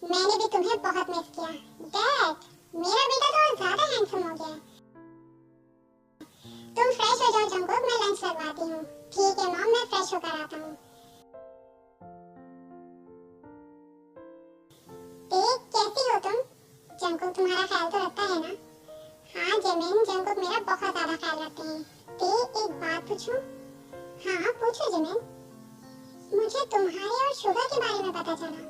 मैंने भी तुम्हें बहुत मिस किया। डैड, मेरा बेटा तो और ज्यादा हैंडसम हो गया है। तुम फ्रेश हो जाओ जंकुक, मैं लंच लगवाती हूँ। ठीक है मॉम, मैं फ्रेश होकर आता हूँ। कैसी हो तुम? जंकुक तुम्हारा ख्याल तो रखता है ना? हाँ जिमिन, जंकुक मेरा बहुत ज्यादा ख्याल रखते हैं। एक बात पूछूं? हाँ पूछो जिमिन। मुझे तुम्हारे और शुगर के बारे में पता चला।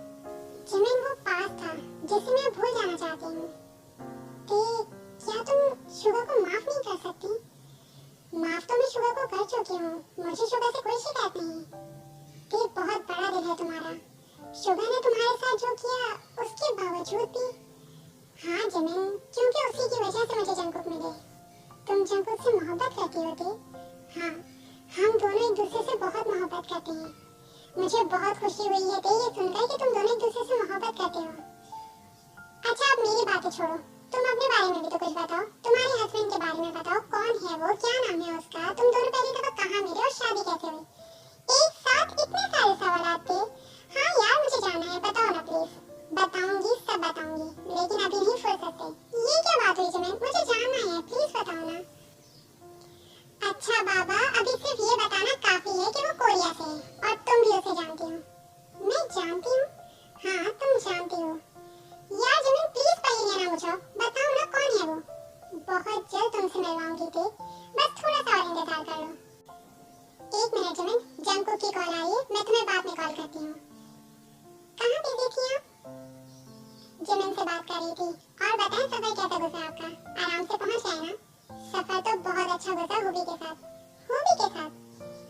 जिमिन, वो पास था जिसे मैं भूल जाना चाहती हूँ। क्या तुम शुगर को माफ नहीं कर सकती? माफ तो मैं शुगर को कर चुकी हूँ, मुझे शुगर से कोई शिकायत नहीं। बहुत बड़ा दिल है तुम्हारा। शुगर ने तुम्हारे साथ जो किया उसके बावजूद भी। हाँ जिमिन, क्योंकि उसी की वजह से मुझे जंकुक मिले। तुम जंकुक से मोहब्बत करती हो? हाँ, हम दोनों एक दूसरे से बहुत मोहब्बत करते हैं। मुझे बहुत खुशी हुई है ये सुनकर कि तुम दोनों एक दूसरे से मोहब्बत करते हो। अच्छा अब मेरी बातें छोड़ो, तुम अपने बारे में भी तो कुछ बताओ। तुम्हारे हस्बैंड के बारे में बताओ, कौन है वो, क्या नाम है उसका, तुम दोनों पहली दफा कहाँ मिले और शादी कैसे हुई? एक साथ इतने सारे सवाल थे। हाँ यार मुझे जानना है, बताओ ना प्लीज। बताऊंगी, सब बताऊंगी, लेकिन अभी नहीं फुर्सत से। ये क्या बात हुई जिमिन, मुझे जानना है, प्लीज बताओ ना। अच्छा बाबा, अभी सिर्फ ये बताना काफी है कि वो कोरिया से है और तुम भी उसे जानती हो। मैं जानती हूँ? हाँ तुम जानती हो। यार जिमिन प्लीज पहेलियां ना बुझाओ, बताओ ना कौन है वो। बहुत जल्द तुमसे मिलवाऊंगी बस थोड़ा सा और इंतजार कर लो। एक मिनट जिमिन, जंकुक की कॉल आई है, मैं तुम्हें बाद में कॉल करती हूँ। कहाँ बिजी थी आप? जिमिन से बात कर रही थी। और बताएं सफर कैसा गुजरा आपका? आराम से पहुँच गए ना? सफर तो बहुत अच्छा गुजरा हुबी के साथ। हुबी के साथ?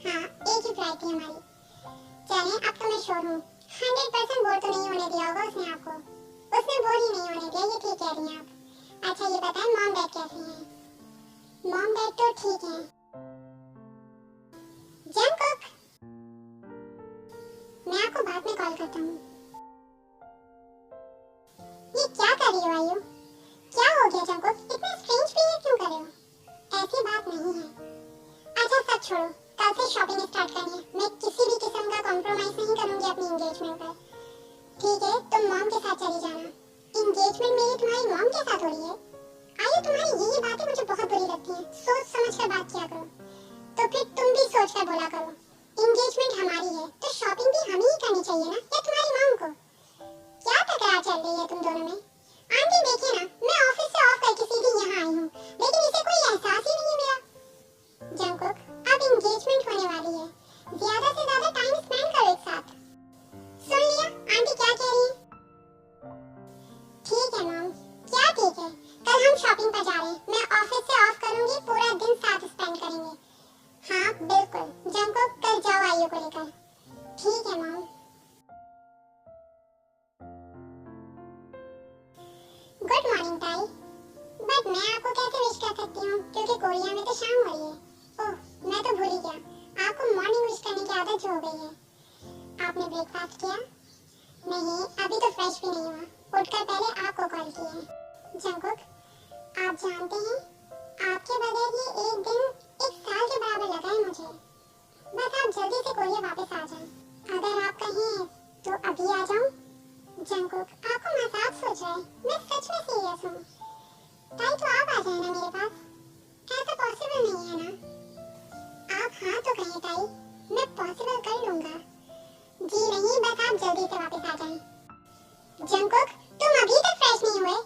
हाँ, एक ही फ्लाइट थी हमारी। चलें, अब तो मैं श्योर हूँ 100% बोर तो नहीं होने दिया होगा उसने आपको। उसने बोर ही नहीं होने दिया, ये ठीक कह रही हैं आप। अच्छा ये बताएं मॉम डैड कैसे हैं? मॉम डैड तो ठीक हैं। जंकुक, मैं आपको बाद में कॉल करता हूँ। ये क्या कर रही हो आयु? क्या हो गया जंकुक, इतना स्ट्रेंज बिहेव क्यों कर रहे हो? ऐसी बात नहीं है। अच्छा सब छोड़ो, कल से शॉपिंग स्टार्ट करनी है। मैं किसी भी किस्म का कॉम्प्रोमाइज नहीं करूंगी अपनी एंगेजमेंट पर। ठीक है, तुम मॉम के साथ चली जाना। एंगेजमेंट मेरी तुम्हारी मॉम के साथ हो रही है? आयु तुम्हारी ये बातें मुझे बहुत बुरी लगती हैं। सोच समझ कर बात किया करो। तो फिर तुम भी सोच कर बोला करो। एंगेजमेंट हमारी है तो शॉपिंग भी हमें ही करनी चाहिए ना, या तुम्हारी मॉम को? क्या तकरार चल रही है तुम दोनों में? आंटी देखिए ना, मैं ऑफिस से ऑफ करके सीधी यहाँ आई हूँ, लेकिन इसे कोई एहसास ही नहीं मेरा। जंकुक, अब एंगेजमेंट होने वाली है, ज्यादा से ज्यादा टाइम स्पेंड करो एक साथ। सुन लिया आंटी क्या कह रही है? ठीक है मॉम। क्या ठीक है? कल हम शॉपिंग पर जा रहे हैं, मैं ऑफिस से ऑफ करूंगी, पूरा दिन साथ स्पेंड करेंगे। हाँ बिल्कुल, जंकुक कल जाओ आयु को लेकर। ठीक है मॉम। गुड मॉर्निंग ताई। बट मैं आपको कैसे विश कर सकती हूँ, क्योंकि कोरिया में तो शाम हो रही है। ओह, मैं तो भूल ही गया, आपको मॉर्निंग विश करने की आदत जो हो गई है। आपने ब्रेकफास्ट किया? नहीं, अभी तो फ्रेश भी नहीं हुआ, उठकर पहले आपको कॉल किया है। जंकुक, आप जानते हैं, आपके बगैर ये एक दिन एक साल के बराबर लगा है मुझे। बस आप जल्दी से कोरिया वापस आ जाएं। अगर आप कहें तो अभी आ जाऊं? जंकुक, आपको मजाक सोच रहे हैं, मैं सच में सीरियस हूँ। ताई तो आप आ जाए ना मेरे पास, ऐसा पॉसिबल नहीं है ना? आप हाँ तो कहें ताई, मैं पॉसिबल कर लूंगा। जी नहीं, बस आप जल्दी से वापस आ जाएं। जंकुक, तुम अभी तक फ्रेश नहीं हुए?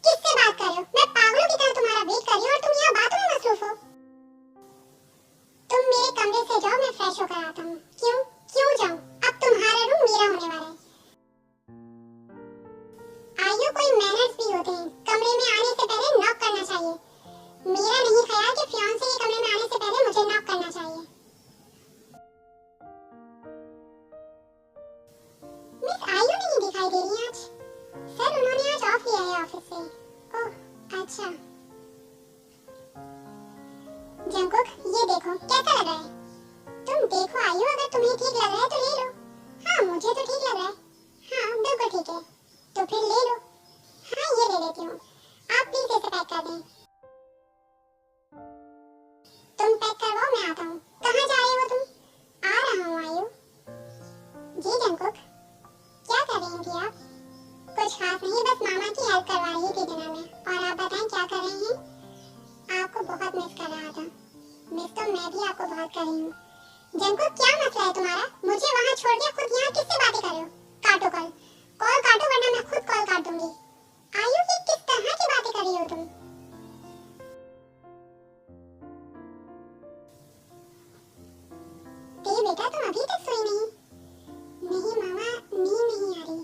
किससे बात कर रहे हो? मैं पागलों की तरह तुम्हारा वेट कर रही हूँ और तुम यहाँ बातों में मसरूफ हो। तुम मेरे कमरे से जाओ, मैं फ्रेश होकर आता हूँ। क्यों? क्यों जाऊँ? अब तुम्हारा रूम मेरा होने वाला है। आयु, कोई मैनर्स भी होते हैं, कमरे में आने से पहले नॉक करना चाहिए। मेरा नहीं ख्याल कि फियांसे के कमरे में आने से पहले मुझे नॉक करना चाहिए। मिस आयु नहीं दिखाई दे रही आज। सर उन्होंने आज ऑफ लिया है ऑफिस से। ओह अच्छा। जंगकुक, ये देखो कैसा लग रहा है? तुम देखो आयु, अगर तुम्हें ठीक लग रहा है तो ले लो। हाँ मुझे तो ठीक लग रहा है। हाँ बिल्कुल ठीक है, तो फिर ले लो। हाँ ये ले लेती हूँ, आप प्लीज इसे पैक कर दें। तुम पैक करवाओ, मैं आता हूँ। कहाँ जा रही हो तुम? आ रहा हूँ आयु। जी जंगकुक, क्या कर रही थी आप? कुछ खास नहीं, बस मामा की हेल्प करवा रही थी डिनर में। और आप बताएं क्या कर रही हैं? आपको बहुत मिस कर रहा था। मिस तो मैं भी आपको बहुत कर रही हूँ। जंगकुक क्या मसला है तुम्हारा? मुझे वहाँ छोड़ के खुद यहाँ किससे बातें कर रहे हो? काटो कॉल, कॉल काटो वरना मैं खुद कॉल काट दूंगी। आयु की किस तरह की बातें कर रही हो तुम? ते बेटा तुम अभी तक सोई नहीं? नहीं मामा, नींद नहीं आ रही।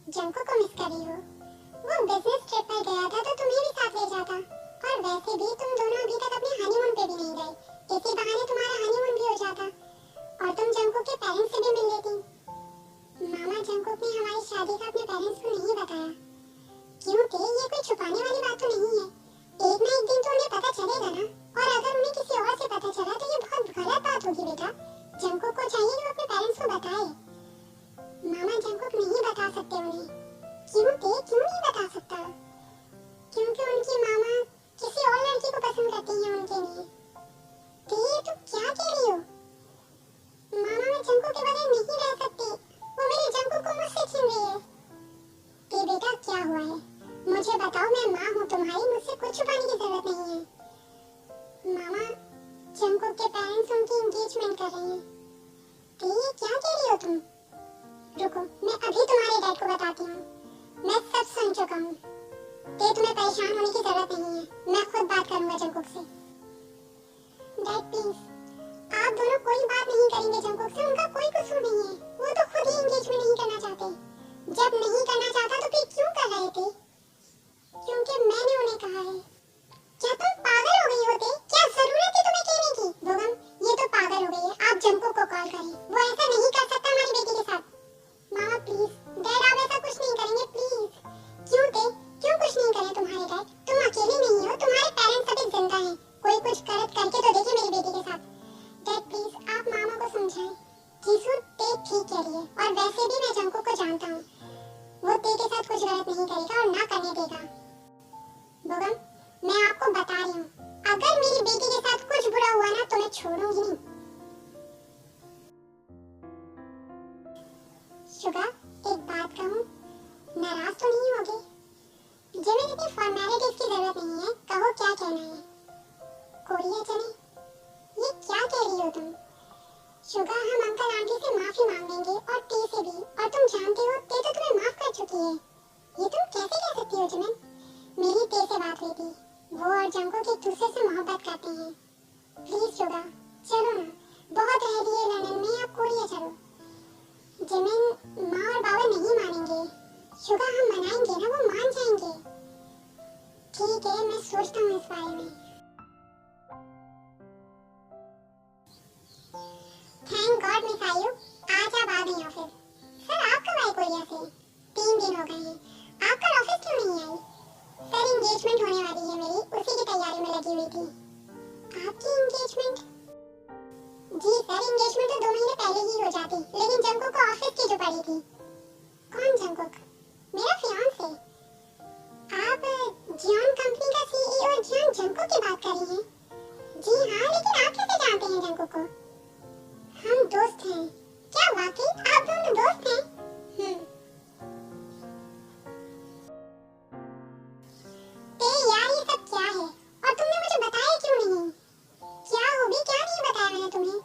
जंगकुक को मिस कर रही हो? वो बिजनेस ट्रिप पर गया था तो तुम्हें भी साथ ले जाता। और वैसे भी तुम दोनों अभी तक अपने हनीमून पे भी नहीं गए, इसी बहाने तुम्हारा हनीमून भी हो जाता और तुम जंगकुक के पेरेंट्स से भी मिल लेती। मामा जंगकुक ने हमारी शादी का अपने पेरेंट्स को नहीं बताया। क्यों थे, ये कोई छुपाने वाली बात तो नहीं है। एक ना एक दिन तो उन्हें पता चलेगा ना। और अगर उन्हें किसी और से पता चला तो ये बहुत गलत बात होगी बेटा। जंगकुक को चाहिए कि वो अपने पेरेंट्स को बताए। मामा जंगकुक नहीं बता सकते उन्हें। क्यों थे, क्यों नहीं बता सकता? क्योंकि उनकी मामा किसी और लड़की को पसंद करती हैं उनके लिए। ते तुम क्या कह रही हो? मामा मैं जंगकुक के बगैर नहीं रह सकती। वो मेरे जंगकुक को मुझसे छीन रही है। ते बेटा क्या हुआ है? मुझे बताओ, मैं माँ हूँ तुम्हारी, मुझसे कुछ छुपाने की जरूरत नहीं है। मामा जंगकुक के पेरेंट्स उनकी एंगेजमेंट कर रहे हैं। ते ये क्या कह रही हो तुम? रुको, मैं अभी तुम्हारे डैड को बताती हूँ। मैं सब सुन चुका हूँ। ते तुम्हें परेशान होने की जरूरत नहीं है, मैं खुद बात करूंगा जंगकुक से। डैड प्लीज, आप दोनों कोई बात नहीं करेंगे जंगकुक से, उनका कोई कसूर नहीं है। वो तो खुद ही एंगेजमेंट नहीं करना चाहते। जब नहीं करना चाहता तो फिर क्यों कर रहे थे? क्योंकि मैंने उन्हें कहा है। क्या तुम पागल हो गई होते? क्या जरूरत थी तुम्हें कहने की? बोगम, ये तो पागल हो गई है। आप जंगकुक को कॉल करें, वो ऐसा नहीं कर सकता हमारी बेटी के साथ। मामा प्लीज, डैड आप ऐसा कुछ नहीं करेंगे प्लीज। क्यों थे, क्यों कुछ नहीं करे तुम्हारे डैड? तुम अकेले नहीं हो, तुम्हारे पेरेंट्स अभी जिंदा हैं। कोई कुछ गलत करके तो देखे मेरी बेटी के साथ। डैड प्लीज आप मामा को समझाएं। जीसू ते ठीक कह रही है और वैसे भी मैं जंगकुक को जानता हूँ। वो ते के साथ कुछ गलत नहीं करेगा और ना करने देगा। बोगम, मैं आपको बता रही हूँ, अगर मेरी बेटी के साथ कुछ बुरा हुआ ना तो मैं छोड़ूंगी नहीं। शुगा, एक बात कहूँ, नाराज तो नहीं होगे? जिन्हें इतनी फॉर्मेलिटीज की जरूरत नहीं है, कहो क्या कहना है। कोरिया चले? ये क्या कह रही हो तुम? शुगा, हम अंकल आंटी से माफी मांगेंगे और टी से भी। और तुम जानते हो टी तो तुम्हें माफ कर चुकी है। ये तुम कैसे कह सकती हो जिमिन? मेरी टी से बात हुई थी, वो और जंगकुक एक दूसरे से मोहब्बत करते हैं। प्लीज शुगा, चलो ना, बहुत रह दिए लंदन में, अब कोरिया चलो। जिमिन, माँ और बाबा नहीं मानेंगे। शुगा, हम मनाएंगे ना, वो मान जाएंगे। ठीक है, मैं सोचता हूँ इस बारे में। थैंक गॉड मिस आयु, आज आप आ गई ऑफिस। सर आप कब आए कोरिया से? 3 दिन हो गए हैं। आप कल ऑफिस क्यों नहीं आई? सर एंगेजमेंट होने वाली है मेरी, उसी की तैयारी में लगी हुई थी। आपकी एंगेजमेंट? जी सर, एंगेजमेंट तो 2 महीने पहले ही हो जाती, लेकिन जंगकुक को ऑफिस की जो पड़ी थी। कौन जंगकुक? मेरा फियांसे। आप जियोन कंपनी का सीईओ जियोन जंगकुक की बात कर रही हैं? जी हाँ, लेकिन आप कैसे जानते हैं जंगकुक को? हम दोस्त हैं। क्या वाकई आप दोनों दोस्त हैं? ते यार ये सब क्या है? और तुमने मुझे बताया क्यों नहीं? क्या हो भी, क्या नहीं बताया मैंने तुम्हें?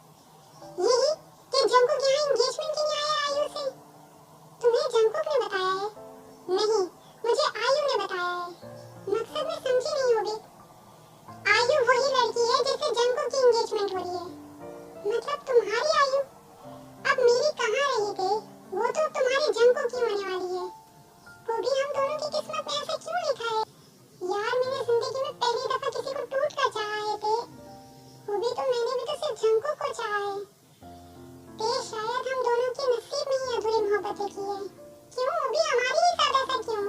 यही कि जंगकुक यहाँ एंगेजमेंट के लिए आया आयु से। तुम्हें जंगकुक ने बताया है? नहीं, मुझे आयु ने बताया है। मकसद में समझी नहीं होगी। आयु वही लड़की है जिससे जंगकुक की एंगेजमेंट हो रही है। मतलब तुम्हारी आयु? अब मेरी कहाँ रही थे? वो तो तुम्हारे जंगकुक की होने वाली है। वो भी हम दोनों की किस्मत में ऐसा क्यों लिखा है? यार मैंने जिंदगी में पहली दफा किसी को टूट कर चाहा है ते। वो भी तो मैंने भी तो सिर्फ जंगकुक को चाहा है। ते शायद हम दोनों के नसीब में ही अधूरी मोहब्बत लिखी है। क्यों, वो भी हमारी ही साथ ऐसा क्यों?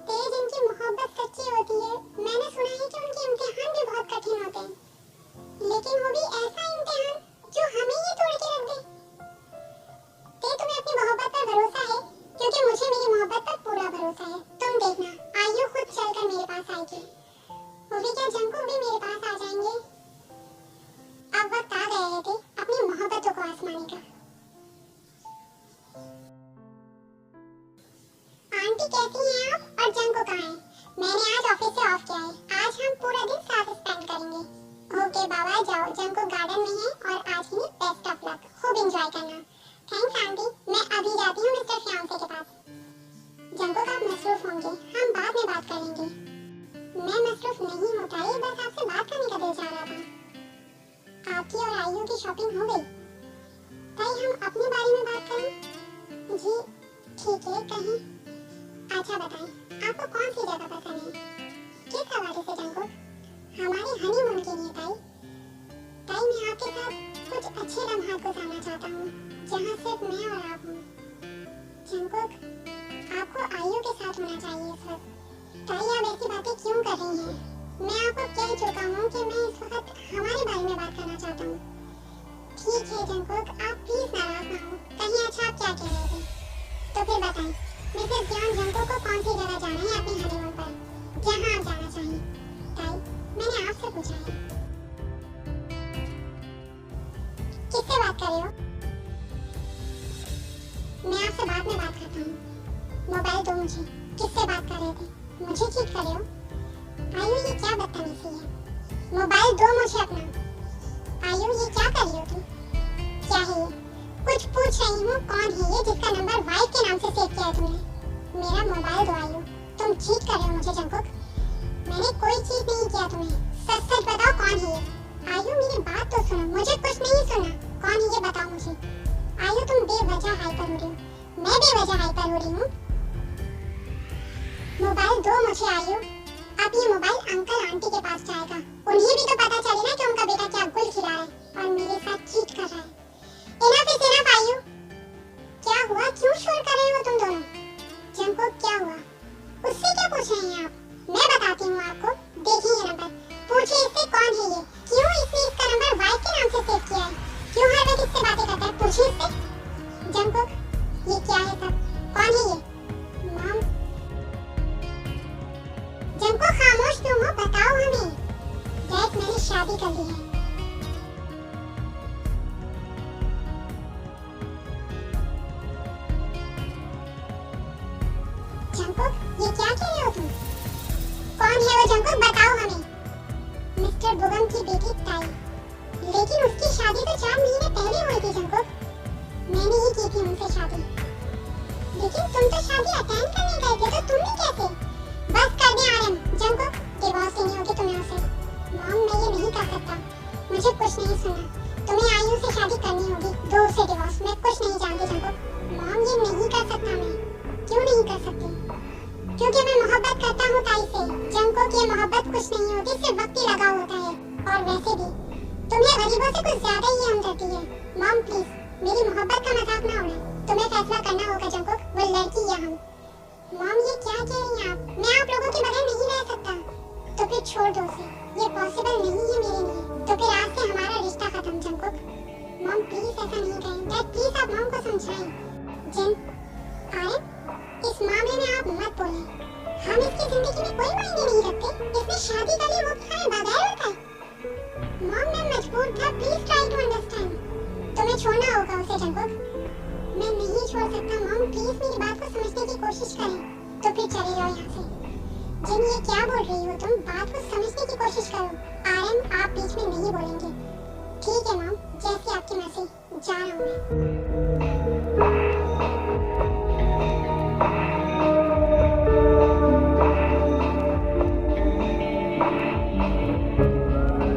ते जिनकी मोहब्बत सच्ची होती है, मैंने सुना है कि उनके इम्तिहान भी बहुत कठिन होते हैं। लेकिन बताने का। आंटी कैसी हैं आप और जंगकुक कहाँ है? मैंने आज ऑफिस से ऑफ किया है। आज हम पूरा दिन साथ स्पेंड करेंगे। ओके बाबा जाओ, जंगकुक गार्डन में है और आज के लिए बेस्ट ऑफ लक। खूब एंजॉय करना। थैंक्स आंटी, मैं अभी जाती हूँ मिस्टर फियांसे के पास। जंगकुक आप मसरूफ होंगे, हम बाद में बात करेंगे। मैं मसरूफ नहीं होता, ये बस आपसे बात करने का दिल चाह रहा था। आपकी और आयु की शॉपिंग हो गई? ताई हम अपने बारे में बात करें। जी ठीक है, कहीं अच्छा बताएं, आपको कौन सी जगह पसंद है? किस हवाले से जंगकुक? हमारे हनीमून के लिए ताई। ताई मैं आपके साथ कुछ अच्छे लम्हात गुजारना चाहता हूँ, जहाँ सिर्फ मैं और आप हूँ। जंगकुक, आपको आयु के साथ होना चाहिए इस वक्त। ताई आप ऐसी बातें क्यों कर रही हैं? मैं आपको कह चुका हूँ कि मैं इस वक्त हमारे बारे में बात करना चाहता हूँ। ठीक है जंगकुक, आप प्लीज नाराज ना हो। कहीं अच्छा आप क्या कह रहे थे? तो फिर बताएं, मिसेस जॉन जंगकुक को कौन सी जगह जाना है अपने हनीमून पर? जहाँ आप जाना चाहें। ताई, मैंने आपसे पूछा है। किससे बात कर रहे हो? मैं आपसे बाद में बात करता हूँ। मोबाइल दो मुझे। किससे बात कर रहे थे? मुझे चीट कर रहे हो? आयु ये क्या बदतमीजी है? मोबाइल दो मुझे अपना। आयु ये क्या कर रही हो तुम? क्या है ये? कुछ पूछ रही हूँ, कौन है ये जिसका नंबर वाइफ के नाम से सेव किया है तुमने? मेरा मोबाइल दो आयु। तुम चीट कर रहे हो मुझे जंगकुक। मैंने कोई चीट नहीं किया तुम्हें। सच सच बताओ कौन है ये? आयु मेरी बात तो सुनो, मुझे कुछ नहीं सुना। कौन है ये बताओ मुझे। आयु तुम बेवजह हाइपर हो रही हो। मैं बेवजह हाइपर हो रही हूँ? मोबाइल दो मुझे आयु। अब ये मोबाइल अंकल आंटी के पास जाएगा। उन्हें भी तो पता चले ना कि उनका बेटा क्या गुल खिला रहा है और मेरे साथ चीट कर रहा है। इनफ इज इनफ आयु। क्या हुआ, क्यों शोर कर रहे हो तुम दोनों? जंगकुक क्या हुआ? उससे क्या पूछ रहे हैं आप? मैं बताती हूँ आपको। देखिए ये नंबर, पूछिए इससे कौन है ये, क्यों इसने इसका नंबर वाइफ के नाम से सेव किया है, क्यों हर वक्त इससे बातें करता है, पूछिए इससे। जंगकुक ये क्या है सब, कौन है ये? मॉम। जंगकुक खामोश क्यों हो, बताओ हमें। डैड मैंने शादी कर ली है। जंगकुक ये क्या कह रहे हो तुम? कौन है वो जंगकुक, बताओ हमें। मिस्टर बुगम की बेटी ताई। लेकिन उसकी शादी तो 4 महीने पहले हुई थी जंगकुक। मैंने ही की थी उनसे शादी। लेकिन तुम तो शादी अटेंड करने गए थे, तो तुमने कैसे? बस कर दे आरएम। जंगकुक डिवोर्स लेनी होगी तुम्हें उसे। मॉम मैं ये नहीं कर सकता, मुझे कुछ नहीं सुना। तुम्हें आयु से शादी करनी होगी, दो उसे डिवोर्स। मैं कुछ नहीं जानती जंगकुक। मॉम ये नहीं कर सकता मैं। क्यों नहीं कर सकती? क्योंकि मैं मोहब्बत करता हूँ ताई से। जंगकुक ये मोहब्बत कुछ नहीं होती, सिर्फ वक्त ही लगा होता है। और वैसे भी तुम्हें गरीबों से कुछ ज्यादा ही हमदर्दी है। मॉम प्लीज मेरी मोहब्बत का मजाक ना उड़ाओ। तुम्हें फैसला करना होगा जंगकुक, वो लड़की या हम। मॉम ये क्या कह रही हैं आप? मैं आप लोगों के बगैर नहीं रह सकता। तो फिर छोड़ दो उसे, ये पॉसिबल नहीं है मेरे लिए। तो फिर आज से हमारा रिश्ता खत्म जंगकुक। मॉम प्लीज ऐसा नहीं करें। डैड प्लीज आप मॉम को समझाएं। जन आरएम इस मामले में आप मत बोलें। हम इसकी जिंदगी में कोई मायने नहीं रखते। इसने शादी कर ली, वो भी हमें बगैर रखा है। मॉम मैं मजबूर था, प्लीज ट्राई टू अंडरस्टैंड। तुम्हें छोड़ना होगा उसे जंगकुक। मैं नहीं छोड़ सकता मॉम, प्लीज मेरी बात को समझने की कोशिश करें। तो फिर चले जाओ यहाँ से। जिन ये क्या बोल रही हो तुम, बात को समझने की कोशिश करो। आरएम आप बीच में नहीं बोलेंगे।